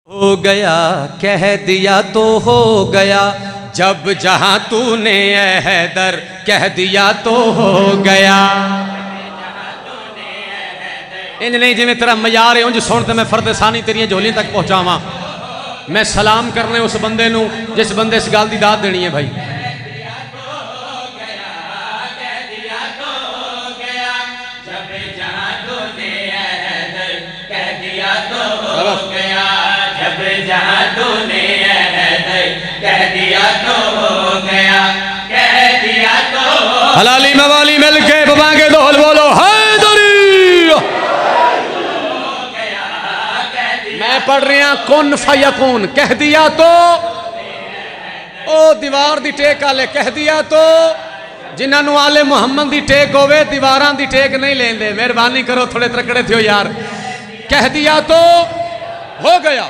ہو گیا کہہ دیا تو ہو گیا، جب جہاں تو نے اے حیدر کہہ دیا تو ہو گیا۔ انج نہیں جی میں تیرا معیار ہے انج سن تے میں فرد ثانی تیریاں جھولیاں تک پہنچاواں۔ میں سلام کرنے اس بندے نو جس بندے اس گل دی داد دینی ہے بھائی۔ جہاں تو نے حیدر کہہ دیا تو ہو گیا، کہہ دیا تو ہو گیا۔ حلالی موالی مل کے ببانگے دول بولو حیدری۔ میں پڑھ رہی ہوں کن فیکون، کہہ دیا تو او دیوار دی ٹیک آلے کہہ دیا تو جنہاں نو آلے محمد دی ٹیک ہوئے دیواران دی ٹیک نہیں لین دے، مہربانی کرو تھوڑے ترکڑے تھے یار۔ کہہ دیا تو ہو گیا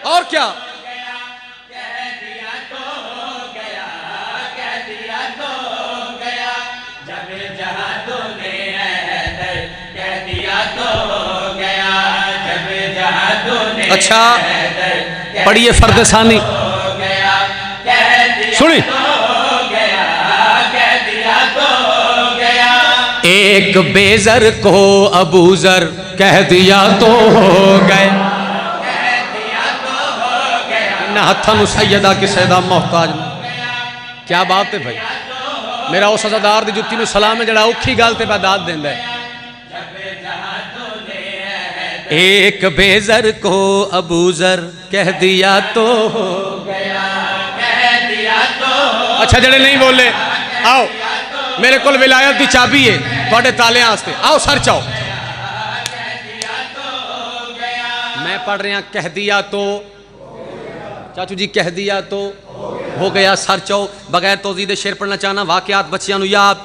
اور کیا؟ کہہ دیا تو ہو گیا، کہہ دیا تو ہو گیا، جب جہاں تو نے حیدر کہہ دیا تو ہو گیا، جب جہاں تو نے اچھا حیدر پڑھیے فرد ثانی ہو گیا، کہہ دیا سنی تو ہو گیا، کہہ دیا تو ہو گیا۔ ایک بے زر کو ابو ذر کہہ دیا تو ہو گئے۔ ہتھانو سیدہ کی سیدہ محتاج کیا بات ہے بھائی؟ میرا اس عزادار دی جتی نو سلام ہے جڑا اوکھی گال تے داد دیندہ ہے۔ ایک بے زر کو ابو ذر کہہ دیا تو ہو گیا، کہہ دیا تو ہو۔ اچھا جڑے نہیں بولے آؤ میرے کل ولایت دی چابی ہے توڑے تالے آستے آؤ سر چاؤ۔ میں پڑھ رہے ہیں کہہ دیا تو چاچو جی کہہ دیا تو ہو گیا سر چاؤ۔ بغیر توضیح شعر پڑھنا چاہنا واقعات بچیاں نو یاد۔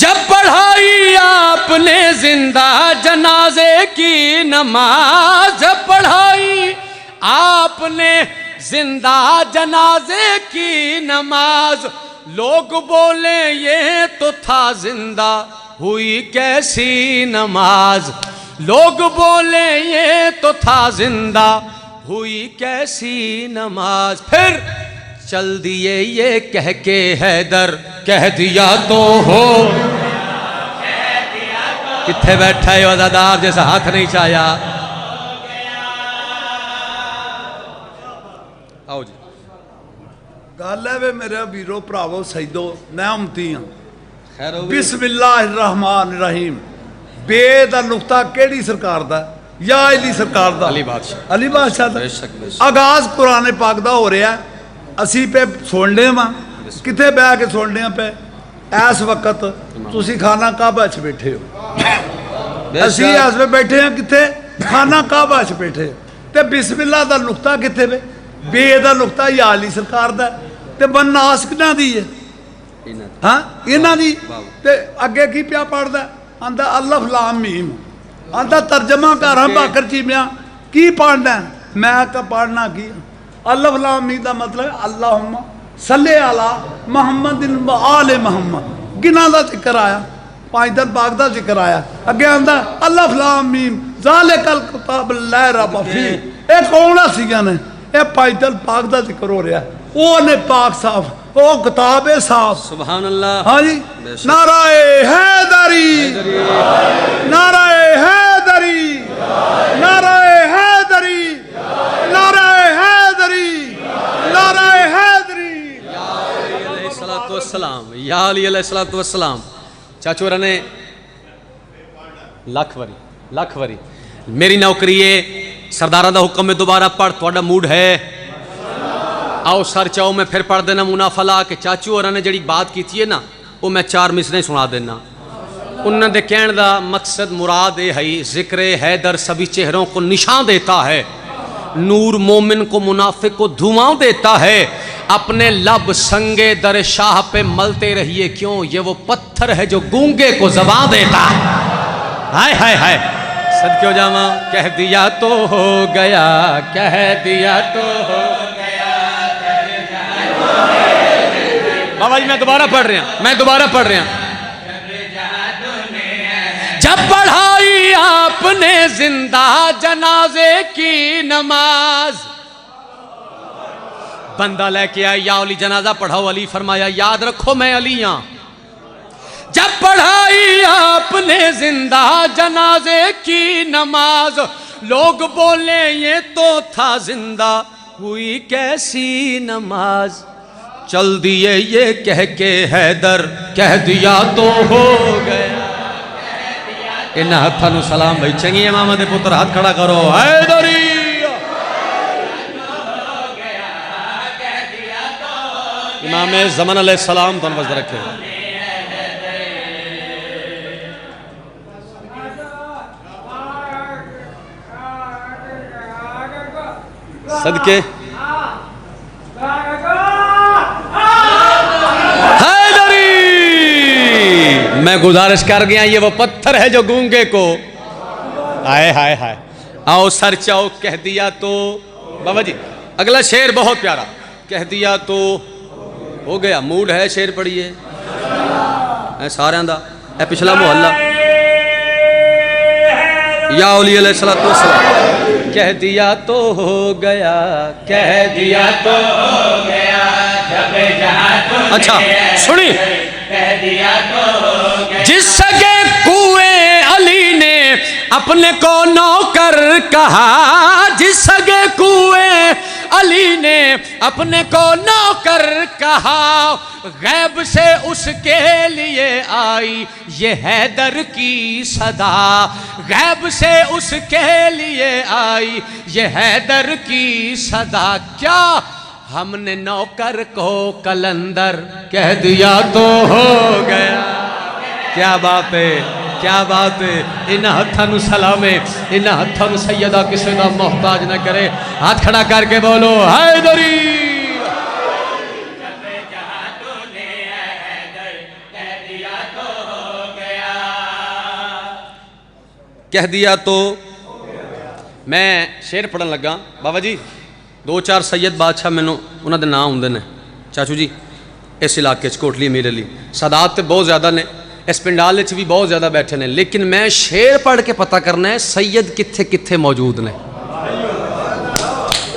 جب پڑھائی آپ نے زندہ جنازے کی نماز، جب پڑھائی آپ نے زندہ جنازے کی نماز، لوگ بولے یہ تو تھا زندہ ہوئی کیسی نماز، لوگ بولے یہ تو تھا زندہ ہوئی کیسی نماز۔ پھر چل دیے یہ کہہ کے حیدر کہہ دیا تو ہو۔ کتھے بیٹھا ہے عزادار جیسا ہاتھ نہیں چاہیا؟ آؤ جی گل ہے وے میرے ویرو پراوو سیدو میں امتی ہوں۔ خیر ہو بسم اللہ الرحمن الرحیم۔ بے دا نقطہ کیڑی سرکار دا؟ یا علی سرکار دا؟ علی بادشاہ، علی بادشاہ دا؟ بے شک بے شک۔ آغاز قرآن پاک دا ہو رہا ہے، اسی پہ سننے ماں کتے بے کے سننے پہ ایس وقت تسی کھانا کعبہ چھ بیٹھے ہو، اسی ایس پہ بیٹھے ہیں کتے کھانا کعبہ چھ بیٹھے ہو، تے بسم اللہ دا نقطہ کتے پہ؟ بے دا نقطہ یا علی سرکار دا تے بن ناس کنا دی ہے؟ ہاں انہاں دی تے اگے کی پیا پڑھ دا اندہ الف لام میم اندہ ترجمہ کر رہا باکر چی میاں کی پڑھنا ہے؟ میں کا پڑھنا کی الف لام میم دا مطلب اللہم صلی علی محمد و آل محمد گناہ دا ذکر آیا، پائدر پاک دا ذکر آیا، اگے اندہ الف لام میم ذالک الکتاب لا ریب فیہ۔ ایک کونا سیگا نے اے پائدر پاک دا ذکر ہو رہا ہے، وہ نے پاک صاف وہ کتاب صاف۔ سبحان اللہ۔ ہاں جی نعرہ حیدری، نعرہ حیدری، نعرہ حیدری، نعرہ حیدری، نعرہ حیدری۔ یا علی علیہ السلام، یا علی علیہ السلام۔ چاچو رنے لکھ وری میری نوکری ہے سردارہ دا حکم میں دوبارہ پڑھ توڑا موڈ ہے آؤ سر چاہو میں پھر پڑھ دینا منافلہ کہ چاچو اور نے جڑی بات کی تھی نا وہ میں 4 مصریں سنا دینا۔ انہوں نے کہن دا مقصد مراد ہے ذکر حیدر سبھی چہروں کو نشان دیتا ہے، نور مومن کو منافق کو دھواں دیتا ہے، اپنے لب سنگے در شاہ پہ ملتے رہیے کیوں یہ وہ پتھر ہے جو گونگے کو زبان دیتا ہے۔ ہائے ہائے ہائے صدقے ہو جاواں کہہ دیا تو ہو گیا، کہہ دیا تو ہو گیا۔ بابا جی میں دوبارہ پڑھ رہا ہوں۔ جب پڑھائی آپ نے زندہ جنازے کی نماز، بندہ لے کے آئے، یا علی جنازہ پڑھاؤ، علی فرمایا یاد رکھو میں علی ہاں۔ جب پڑھائی آپ نے زندہ جنازے کی نماز، لوگ بولے یہ تو تھا زندہ، ہوئی کیسی نماز؟ چل دیے یہ کہہ کے حیدر، کہہ دیا تو ہو گیا۔ انہاں ہتھاں نو سلام بھائی، چنگی امام دے پتر ہاتھ کھڑا کرو، حیدری۔ امام زمان علیہ السلام تو نوزد رکھے۔ صدقے حیدری، میں گزارش کر گیا، یہ وہ پتھر ہے جو گونگے کو آئے ہائے ہائے آؤ سر چاؤ کہہ دیا تو۔ بابا جی اگلا شعر بہت پیارا، کہہ دیا تو ہو گیا۔ موڈ ہے شعر پڑھیے اے سارے دا، اے پچھلا محلہ یا اولیاء علیہ السلام، کہہ دیا تو ہو گیا، کہہ دیا تو ہو گیا، جب جہاں تو اچھا سنی، کہہ دیا تو ہو گیا۔ جس سگے کنویں علی نے اپنے کو نوکر کہا، جس سگے کنویں علی نے اپنے کو نوکر کہا، غیب سے اس کے لیے آئی یہ حیدر کی صدا، غیب سے اس کے لیے آئی یہ حیدر کی صدا۔ کیا ہم نے نوکر کو کلندر کہہ دیا تو ہو گیا؟ کیا بات ہے، کیا بات ہے۔ انہاں ہتھاں نو سلامے، انہاں ہتھاں نو سیدہ کسے دا محتاج نہ کرے، ہاتھ کھڑا کر کے بولو حیدری۔ جب جہاں تو نے حیدر، کہہ دیا تو ہو گیا۔ کہہ دیا تو میں شعر پڑھن لگا بابا جی، دو چار سید بادشاہ مینوں انہاں دے نام ہوندے نے چاچو جی اس علاقے چ کوٹلی امیر علی، سادات تے بہت زیادہ نے، اس پنڈال وچ بھی بہت زیادہ بیٹھے نے، لیکن میں شعر پڑھ کے پتہ کرنا ہے سید کتھے کتھے موجود نے۔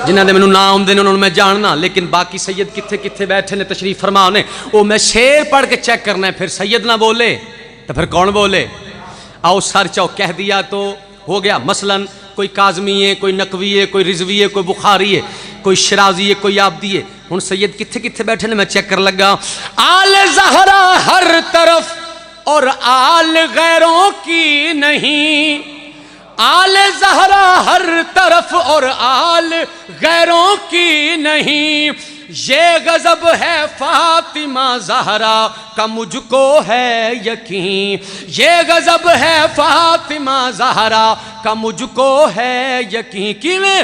جنہاں دے مینوں نام ہوندے نے انہاں نوں میں جاننا، لیکن باقی سید کتھے کتھے بیٹھے نے تشریف فرما نے، وہ میں شعر پڑھ کے چیک کرنا ہے۔ پھر سید نہ بولے تو پھر کون بولے؟ آؤ سر چاؤ کہہ دیا تو ہو گیا۔ مثلاً کوئی کاظمی ہے، کوئی نقوی ہے، کوئی رضوی ہے، کوئی بخاری ہے، کوئی شرازی ہے، کوئی آبدی ہے۔ ہن سید کتھے کتھے بیٹھے نے میں چیک کر لگا۔ آل زہرا ہر طرف اور آل غیروں کی نہیں، آل زہرا ہر طرف اور آل غیروں کی نہیں، یہ غضب ہے فاطمہ زہرا کا مجھ کو ہے یقین، یہ غضب ہے فاطمہ زہرا کا مجھ کو ہے یقین۔ کیویں؟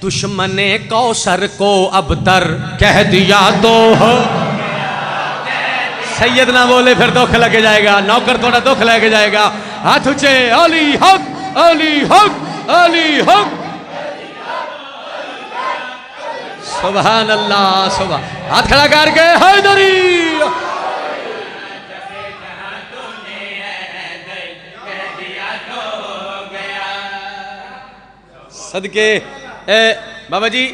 دشمن کوثر کو ابتر کہہ دیا تو ہو۔ سید نہ بولے پھر دکھ لگ جائے گا، نوکر تھوڑا دکھ لے کے جائے گا۔ ہاتھ اونچے، علی حق، علی حق، علی حق، سبحان اللہ، سبحان، ہاتھ کھڑا کر کے حیدری۔ صدقے بابا جی